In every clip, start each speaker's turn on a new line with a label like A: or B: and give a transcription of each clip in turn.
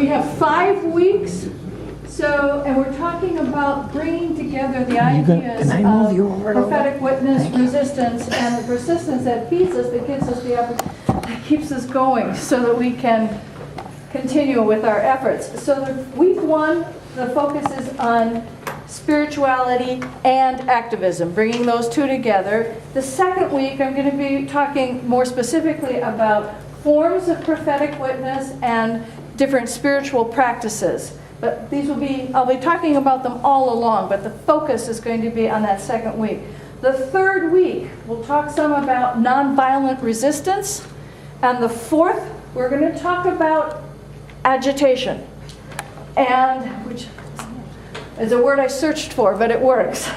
A: We have 5 weeks, and we're talking about bringing together the ideas of prophetic witness, resistance, and the persistence that feeds us, that gives us that keeps us going, so that we can continue with our efforts. So week 1, the focus is on spirituality and activism, bringing those two together. The second week, I'm going to be talking more specifically about forms of prophetic witness and different spiritual practices. But I'll be talking about them all along, but the focus is going to be on that second week. The third week, we'll talk some about nonviolent resistance. And the fourth, we're going to talk about agitation, which is a word I searched for, but it works.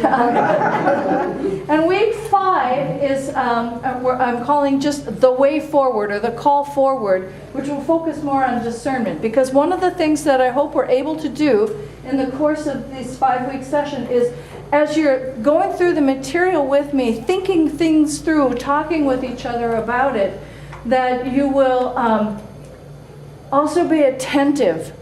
A: And week 5 is, I'm calling just the way forward, or the call forward, which will focus more on discernment. Because one of the things that I hope we're able to do in the course of this 5-week session is, as you're going through the material with me, thinking things through, talking with each other about it, that you will also be attentive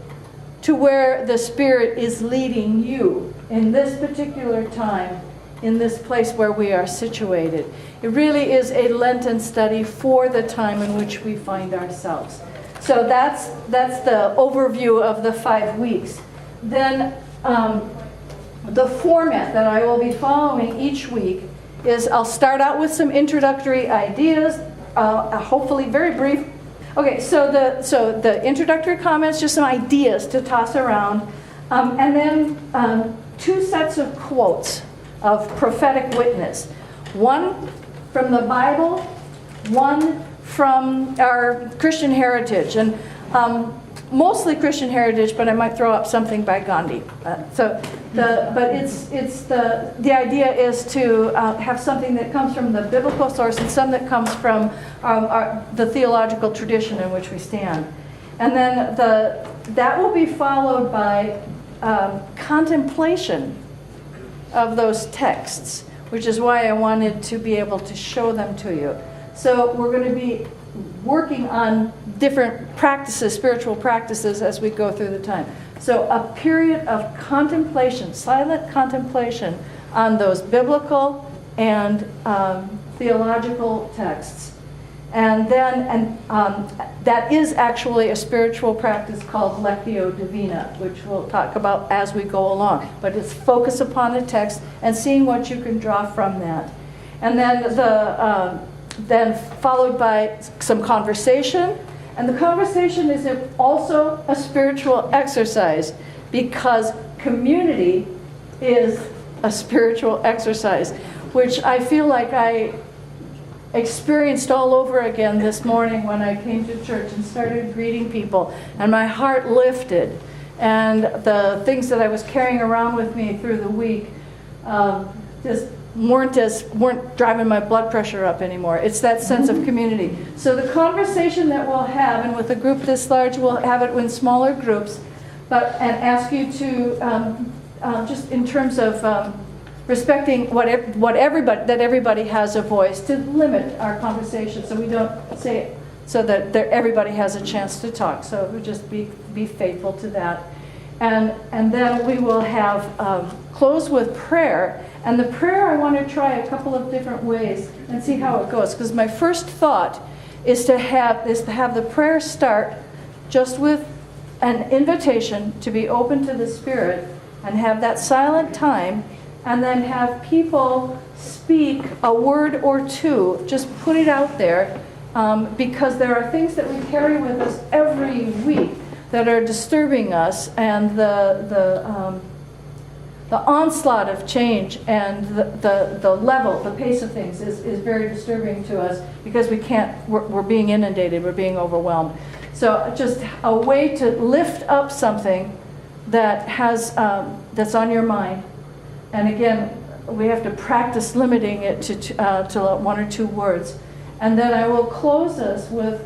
A: to where the Spirit is leading you in this particular time, in this place where we are situated. It really is a Lenten study for the time in which we find ourselves. So that's the overview of the 5 weeks. Then the format that I will be following each week is I'll start out with some introductory ideas, hopefully very brief. Okay, so the introductory comments, just some ideas to toss around, and then 2 sets of quotes of prophetic witness. One from the Bible, one from our Christian heritage, and mostly Christian heritage, but I might throw up something by Gandhi. The idea is to have something that comes from the biblical source and some that comes from the theological tradition in which we stand. And then that will be followed by contemplation of those texts, which is why I wanted to be able to show them to you. So we're going to be working on different practices, spiritual practices, as we go through the time. So a period of contemplation, silent contemplation on those biblical and theological texts. And then that is actually a spiritual practice called Lectio Divina, which we'll talk about as we go along. But it's focus upon the text and seeing what you can draw from that. And then then followed by some conversation. And the conversation is also a spiritual exercise, because community is a spiritual exercise, which I feel like I experienced all over again this morning when I came to church and started greeting people, and my heart lifted, and the things that I was carrying around with me through the week just weren't driving my blood pressure up anymore. It's that sense of community. So the conversation that we'll have, and with a group this large, we'll have it in smaller groups, and ask you to just in terms of respecting that everybody has a voice, to limit our conversation so we don't say it, so that everybody has a chance to talk. So we just be faithful to that. And then we will have close with prayer. And the prayer, I want to try a couple of different ways and see how it goes. Because my first thought is to have the prayer start just with an invitation to be open to the Spirit and have that silent time, and then have people speak a word or two, just put it out there, because there are things that we carry with us every week that are disturbing us, and the onslaught of change and the level, the pace of things is very disturbing to us, because we're being inundated, we're being overwhelmed. So just a way to lift up something that that's on your mind. And again, we have to practice limiting it to 1 or 2 words. And then I will close us with,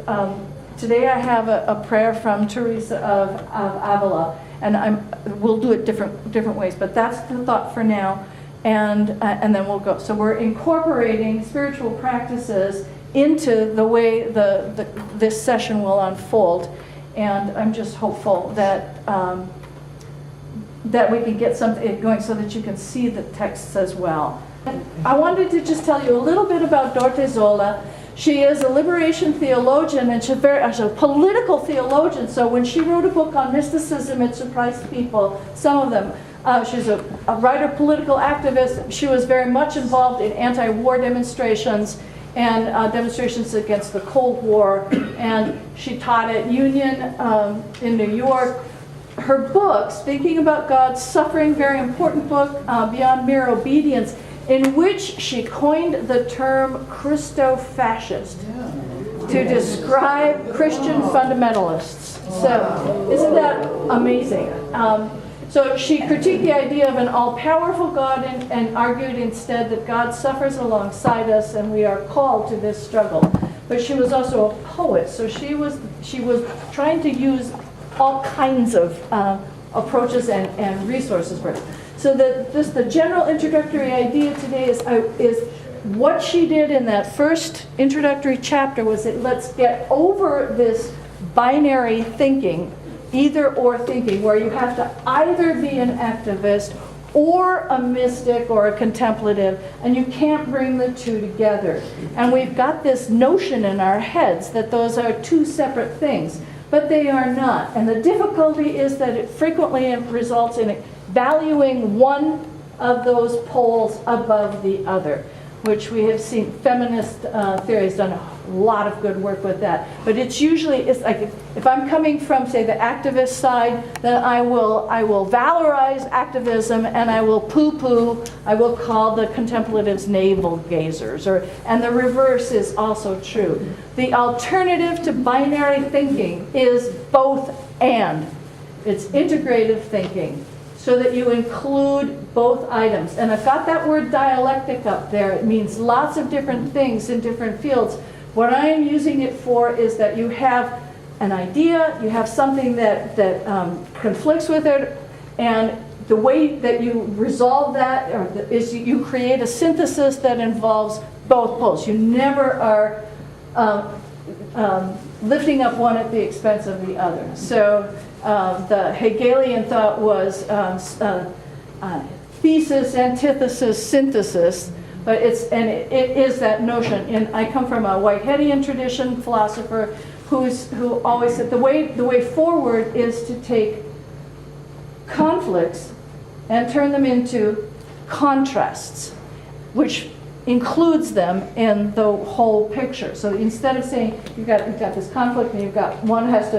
A: today I have a prayer from Teresa of Avila. And we'll do it different ways, but that's the thought for now, and then we'll go. So we're incorporating spiritual practices into the way this session will unfold, And I'm just hopeful that that we can get something going so that you can see the texts as well. I wanted to just tell you a little bit about Dorte Zola. She is a liberation theologian, and she's a political theologian. So when she wrote a book on mysticism, it surprised people, some of them. She's a writer, political activist. She was very much involved in anti-war demonstrations and demonstrations against the Cold War. And she taught at Union in New York. Her book, Speaking About God's Suffering, very important book, Beyond Mere Obedience, in which she coined the term Christo-fascist to describe Christian fundamentalists. So isn't that amazing? So she critiqued the idea of an all-powerful God and argued instead that God suffers alongside us and we are called to this struggle. But she was also a poet, so she was trying to use all kinds of approaches and resources for it. So just the general introductory idea today is what she did in that first introductory chapter was that let's get over this binary thinking, either or thinking, where you have to either be an activist or a mystic or a contemplative, and you can't bring the two together. And we've got this notion in our heads that those are two separate things, but they are not. And the difficulty is that it frequently results in valuing one of those poles above the other, which we have seen feminist theory has done a lot of good work with that. But it's like if I'm coming from, say, the activist side, then I will valorize activism and I will poo-poo, I will call the contemplatives navel gazers, and the reverse is also true. The alternative to binary thinking is both and. It's integrative thinking, so that you include both items. And I've got that word dialectic up there. It means lots of different things in different fields. What I am using it for is that you have an idea, you have something that conflicts with it, and the way that you resolve that is you create a synthesis that involves both poles. You never are lifting up one at the expense of the other. So the Hegelian thought was thesis, antithesis, synthesis, but it is that notion. And I come from a Whiteheadian tradition, philosopher, who always said the way forward is to take conflicts and turn them into contrasts, which includes them in the whole picture. So instead of saying you've got this conflict and you've got one has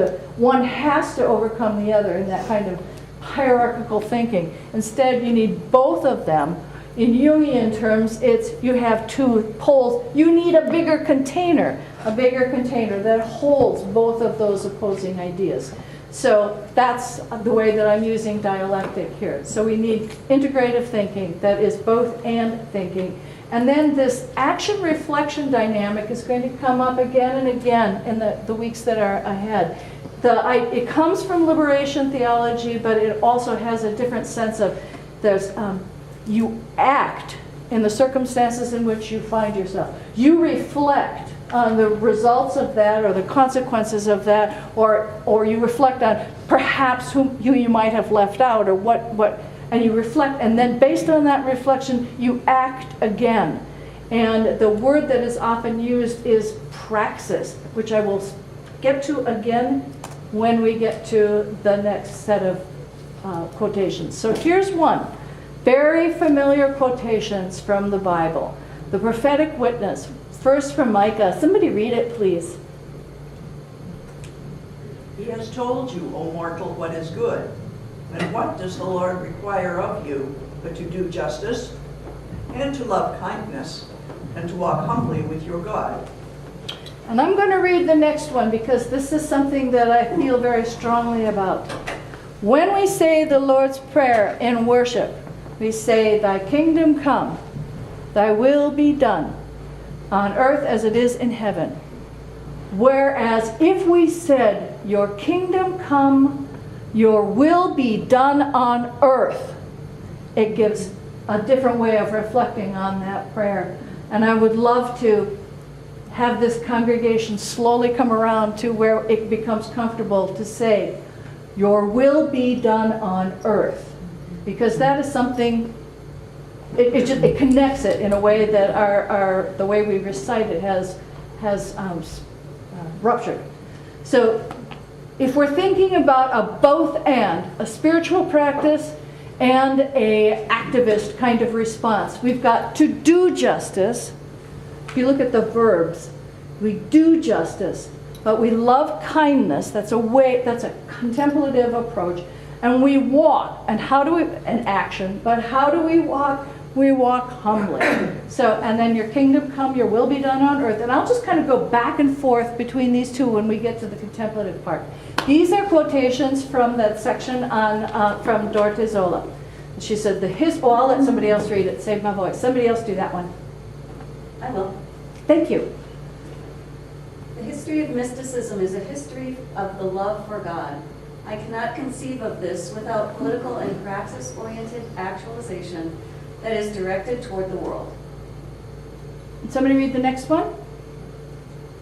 A: to overcome the other in that kind of hierarchical thinking, instead you need both of them. In Jungian terms, you have two poles. You need a bigger container that holds both of those opposing ideas. So that's the way that I'm using dialectic here. So we need integrative thinking that is both and thinking. And then this action-reflection dynamic is going to come up again and again in the weeks that are ahead. It comes from liberation theology, but it also has a different sense of you act in the circumstances in which you find yourself. You reflect on the results of that or the consequences of that, or you reflect on perhaps whom you might have left out or what. And you reflect, and then based on that reflection, you act again. And the word that is often used is praxis, which I will get to again when we get to the next set of quotations. So here's one. Very familiar quotations from the Bible. The prophetic witness, first from Micah. Somebody read it, please.
B: He has told you, O mortal, what is good. And what does the Lord require of you but to do justice, and to love kindness, and to walk humbly with your God?
A: And I'm going to read the next one because this is something that I feel very strongly about. When we say the Lord's Prayer in worship, we say, Thy kingdom come, Thy will be done, on earth as it is in heaven. Whereas if we said, Your kingdom come, Your will be done on earth, it gives a different way of reflecting on that prayer. And I would love to have this congregation slowly come around to where it becomes comfortable to say, your will be done on earth. Because that is something, it connects it in a way that the way we recite it has ruptured. So if we're thinking about a both and, a spiritual practice and a activist kind of response, we've got to do justice. If you look at the verbs, we do justice, but we love kindness. That's a contemplative approach. And we walk, and an action, but how do we walk? We walk humbly. So, and then your kingdom come, your will be done on earth. And I'll just kind of go back and forth between these two when we get to the contemplative part. These are quotations from that section from Dorothy Zola. She said, I'll let somebody else read it, save my voice. Somebody else do that one.
C: I will.
A: Thank you.
C: The history of mysticism is a history of the love for God. I cannot conceive of this without political and praxis-oriented actualization that is directed toward the world.
A: Somebody read the next one?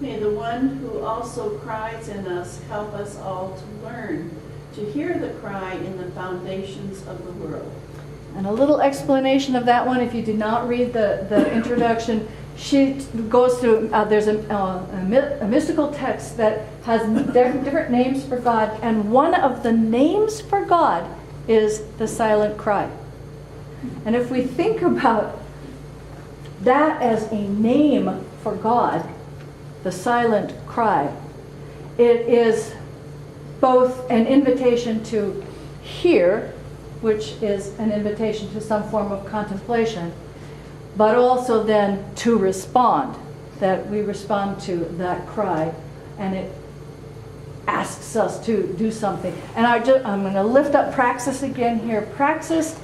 D: May the one who also cries in us help us all to learn, to hear the cry in the foundations of the world.
A: And a little explanation of that one, if you did not read the introduction, she goes through, there's a mystical text that has different names for God, and one of the names for God is the silent cry. And if we think about that as a name for God, the silent cry, it is both an invitation to hear, which is an invitation to some form of contemplation, but also then to respond, that we respond to that cry, and it asks us to do something. And I'm going to lift up praxis again here. Praxis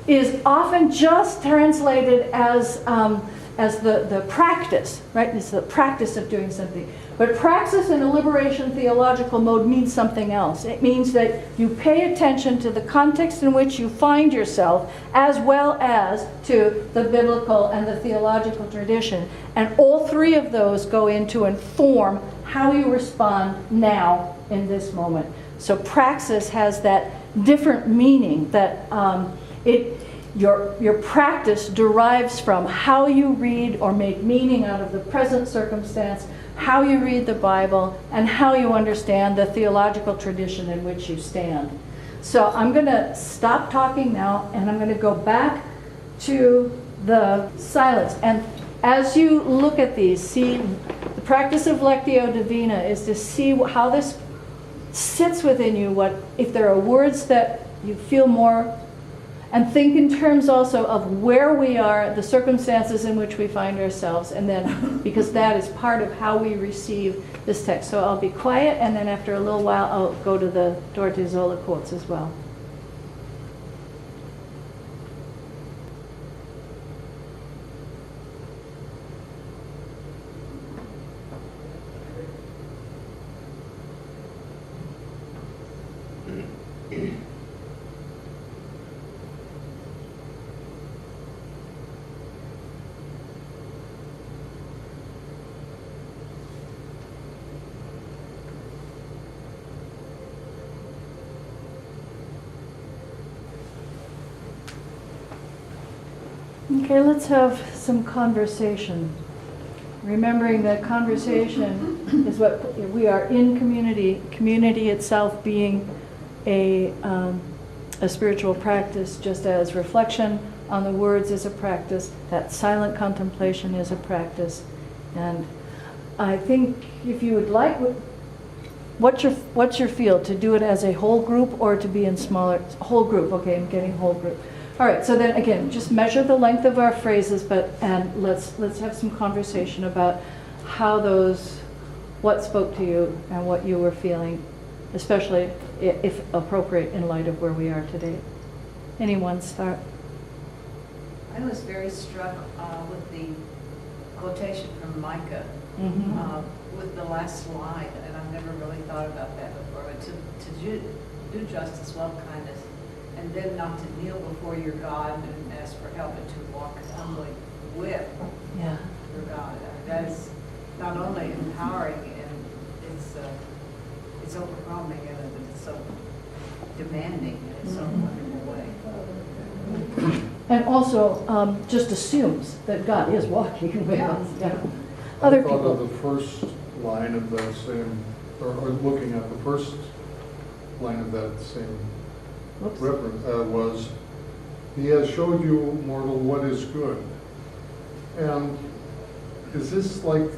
A: is often just translated as the practice, right? It's the practice of doing something. But praxis in a liberation theological mode means something else. It means that you pay attention to the context in which you find yourself, as well as to the biblical and the theological tradition. And all three of those go in to inform how you respond now in this moment. So praxis has that different meaning, that your practice derives from how you read or make meaning out of the present circumstance, how you read the Bible, and how you understand the theological tradition in which you stand. So I'm going to stop talking now, and I'm going to go back to the silence. And as you look at these, see, the practice of Lectio Divina is to see how this sits within you, if there are words that you feel more. And think in terms also of where we are, the circumstances in which we find ourselves, and then, because that is part of how we receive this text. So I'll be quiet, and then after a little while, I'll go to the Dorothy Zola quotes as well. Okay, let's have some conversation. Remembering that conversation is what we are in community, community itself being a spiritual practice, just as reflection on the words is a practice, that silent contemplation is a practice. And I think if you would like, what's your feel? To do it as a whole group or to be in smaller, whole group, okay, I'm getting whole group. All right, so then again, just measure the length of our phrases, and let's have some conversation about how what spoke to you and what you were feeling, especially if appropriate in light of where we are today. Anyone start?
E: I was very struck with the quotation from Micah with the last slide, and I've never really thought about that before. But to do justice, love kindness, and then not to kneel before your God and ask for help, but to walk humbly with your God. That is not only empowering, and it's overwhelming, and it's so demanding in its own wonderful way.
A: And also just assumes that God is walking with
E: Yeah.
A: us. Yeah. Other
F: I thought
A: people.
F: of the first line of that same, or looking at the first line of that same
A: Whoops.
F: reference was, "He has showed you, mortal, what is good." And is this like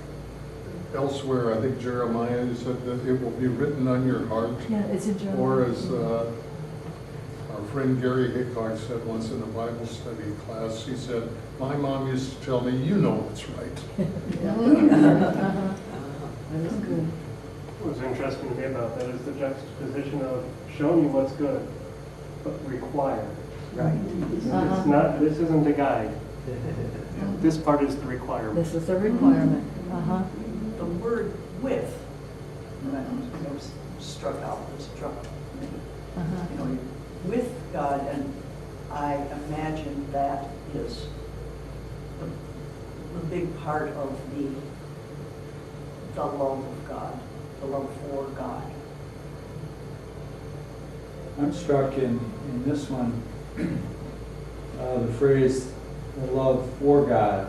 F: elsewhere? I think Jeremiah said that it will be written on your heart.
A: Yeah, it's in German.
F: Or as our friend Gary Hickok said once in a Bible study class, he said, "My mom used to tell me, you know what's right."
A: Uh-huh. That is good.
G: What's interesting to me about that is the juxtaposition of showing you what's good, but require.
B: Right.
A: Uh-huh.
G: It's not, this isn't a guide. This part is the requirement.
A: This is a requirement. Uh-huh.
B: The word with, that was struck me.
A: Uh-huh.
B: You know, you're with God, and I imagine that is the big part of the love of God, the love for God.
H: I'm struck in this one, the phrase, the love for God.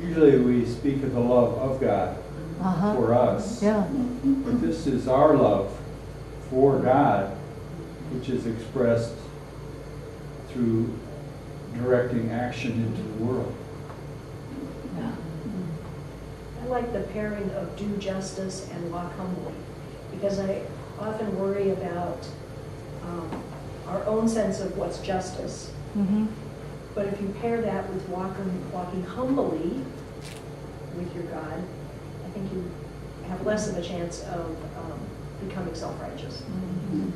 H: Usually we speak of the love of God
A: Uh-huh.
H: for us.
A: Yeah.
H: But this is our love for God, which is expressed through directing action into the world.
A: Yeah.
I: I like the pairing of do justice and walk humbly, because I often worry about our own sense of what's justice.
A: Mm-hmm.
I: But if you pair that with walking humbly with your God, I think you have less of a chance of becoming self-righteous.
A: Mm-hmm.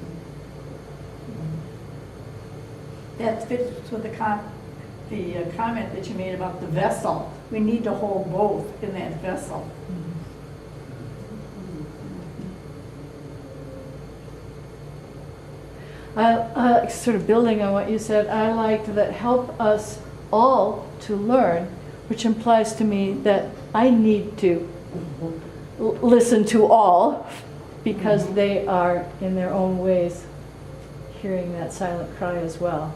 J: That fits with the comment that you made about the vessel. We need to hold both in that vessel.
A: Sort of building on what you said, I liked that help us all to learn, which implies to me that I need to listen to all because they are in their own ways hearing that silent cry as well.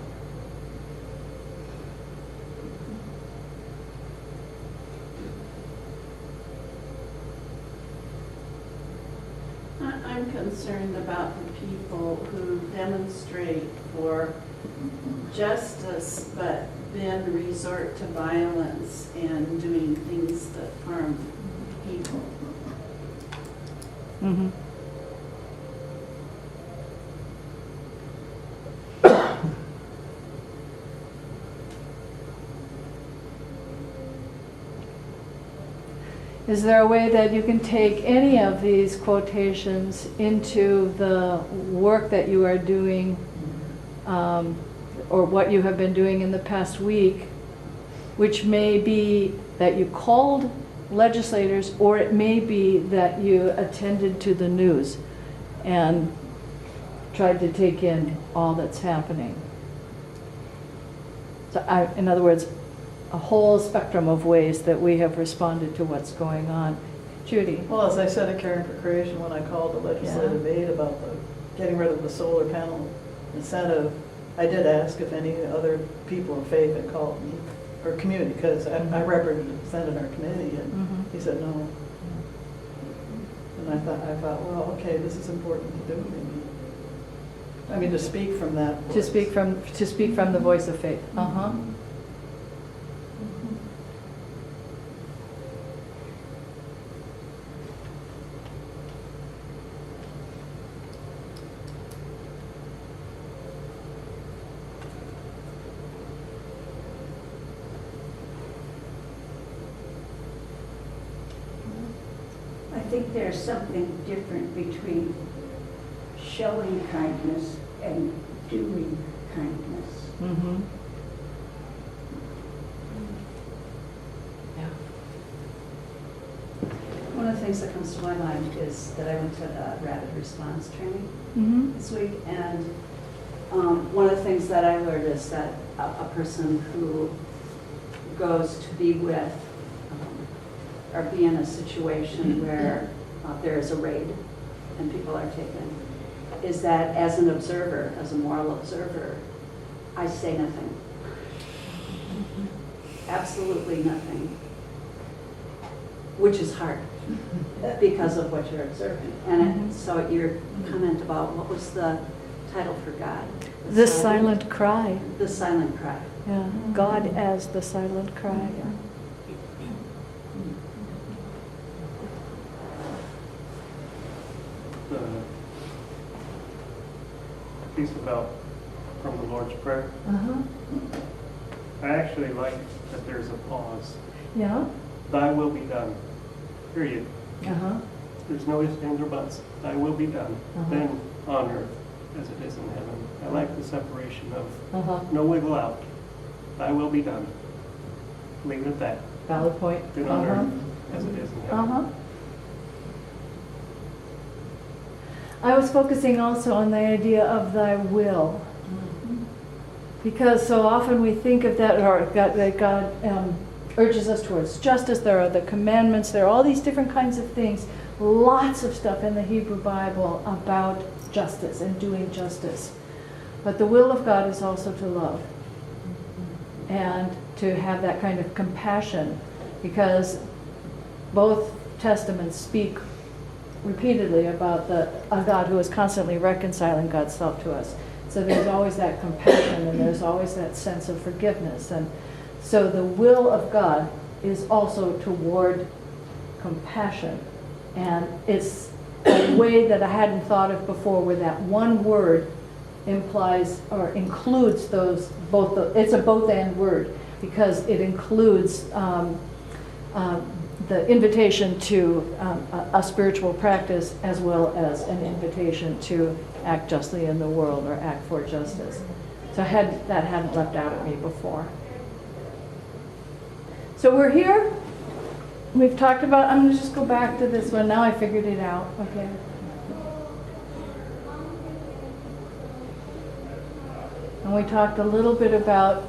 D: I'm concerned about the people who demonstrate for justice, but then resort to violence and doing things that harm people.
A: Mm-hmm. Is there a way that you can take any of these quotations into the work that you are doing, or what you have been doing in the past week, which may be that you called legislators, or it may be that you attended to the news and tried to take in all that's happening? So in other words, a whole spectrum of ways that we have responded to what's going on. Judy?
K: Well, as I said at Caring for Creation, when I called the legislative aid about the getting rid of the solar panel incentive, I did ask if any other people of faith had called me, or community, because I represented our committee, and he said no. And I thought, well, okay, this is important to do, maybe. I mean, to speak from that voice.
A: To speak from the voice of faith. Uh-huh.
L: I think there's something different between showing kindness and doing kindness.
A: Mm-hmm. Yeah.
C: One of the things that comes to my mind is that I went to the rapid response training
A: Mm-hmm.
C: this week, and one of the things that I learned is that a person who goes to be with or be in a situation where there is a raid and people are taken, is that as an observer, as a moral observer, I say nothing. Absolutely nothing. Which is hard because of what you're observing. And so your comment about what was the title for God?
A: The silent cry.
C: The silent cry.
A: Yeah, God as the silent cry.
G: The piece about from the Lord's Prayer, I actually like that there's a pause.
A: Yeah.
G: Thy will be done, period.
A: Uh-huh.
G: There's no ifs, ands, or buts. Thy will be done, then on earth as it is in heaven. I like the separation of no wiggle out. Thy will be done. Leave it at that.
A: Valid point.
G: Then on earth as it is in heaven.
A: I was focusing also on the idea of thy will. Because so often we think of that, or that God urges us towards justice. There are the commandments. There are all these different kinds of things. Lots of stuff in the Hebrew Bible about justice and doing justice. But the will of God is also to love and to have that kind of compassion, because both testaments speak repeatedly about a God who is constantly reconciling God's self to us. So there's always that compassion and there's always that sense of forgiveness. And so the will of God is also toward compassion. And it's a way that I hadn't thought of before, where that one word implies or includes those it's a both and word, because it includes the invitation to a spiritual practice, as well as an invitation to act justly in the world or act for justice. So that hadn't leapt out at me before. So we're here. We've talked about, I'm going to just go back to this one. Now I figured it out. Okay. And we talked a little bit about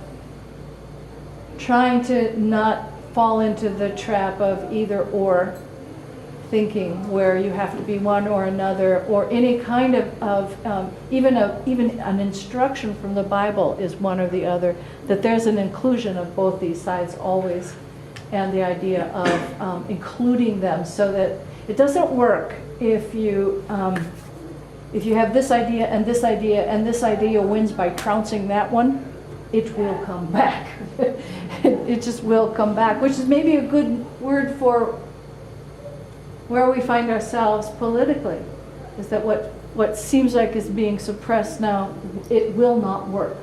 A: trying to not fall into the trap of either or thinking, where you have to be one or another, or any kind of even an instruction from the Bible is one or the other, that there's an inclusion of both these sides always, and the idea of including them, so that it doesn't work if you have this idea and this idea and this idea wins by trouncing that one. It will come back. It just will come back, which is maybe a good word for where we find ourselves politically, is that what seems like is being suppressed now, it will not work.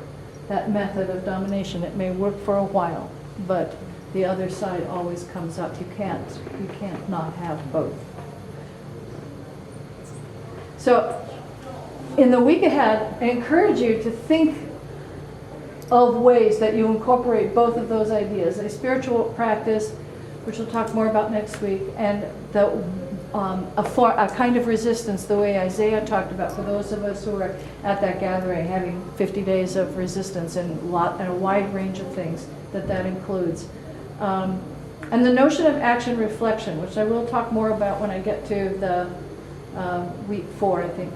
A: That method of domination, it may work for a while, but the other side always comes up. You can't not have both. So in the week ahead, I encourage you to think of ways that you incorporate both of those ideas, a spiritual practice, which we'll talk more about next week, and a kind of resistance, the way Isaiah talked about, for those of us who are at that gathering, having 50 days of resistance and a wide range of things that includes. And the notion of action reflection, which I will talk more about when I get to the week 4, I think.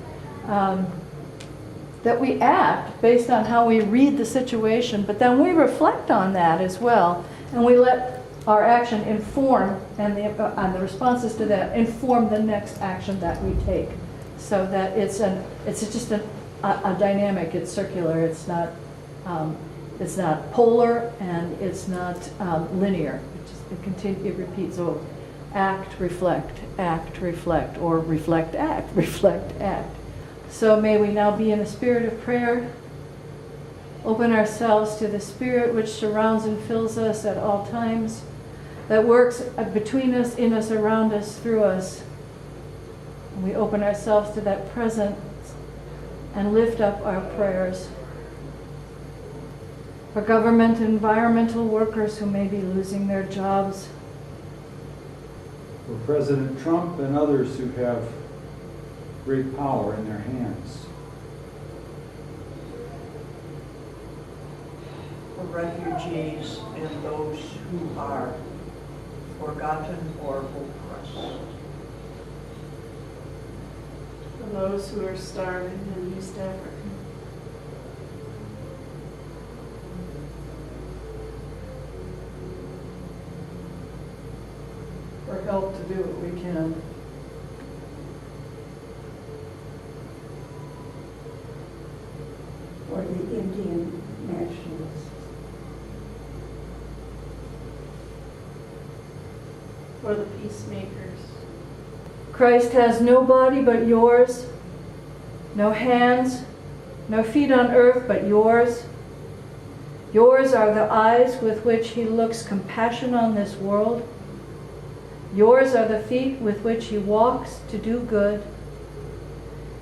A: That we act based on how we read the situation, but then we reflect on that as well, and we let our action inform, and the responses to that inform the next action that we take, so that it's just a dynamic. It's circular. It's not polar, and it's not linear. It repeats. So act, reflect, or reflect, act, reflect, act. So may we now be in a spirit of prayer, open ourselves to the Spirit which surrounds and fills us at all times, that works between us, in us, around us, through us. And we open ourselves to that presence and lift up our prayers for government and environmental workers who may be losing their jobs.
H: For President Trump and others who have great power in their hands.
B: For refugees and those who are forgotten or oppressed.
D: For those who are starving in East Africa.
K: For help to do what we can.
L: For the Indian nationalists.
D: For the peacemakers.
A: Christ has no body but yours, no hands, no feet on earth but yours. Yours are the eyes with which he looks compassion on this world. Yours are the feet with which he walks to do good.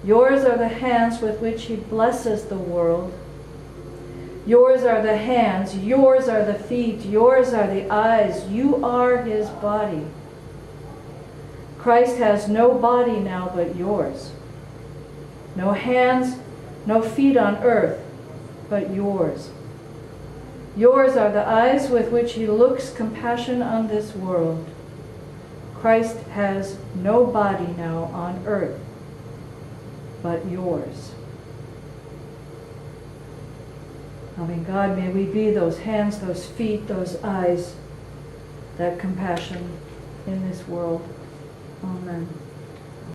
A: Yours are the hands with which he blesses the world. Yours are the hands, yours are the feet, yours are the eyes. You are his body. Christ has no body now but yours. No hands, no feet on earth but yours. Yours are the eyes with which he looks compassion on this world. Christ has no body now on earth but yours. Loving God, may we be those hands, those feet, those eyes, that compassion in this world. Amen.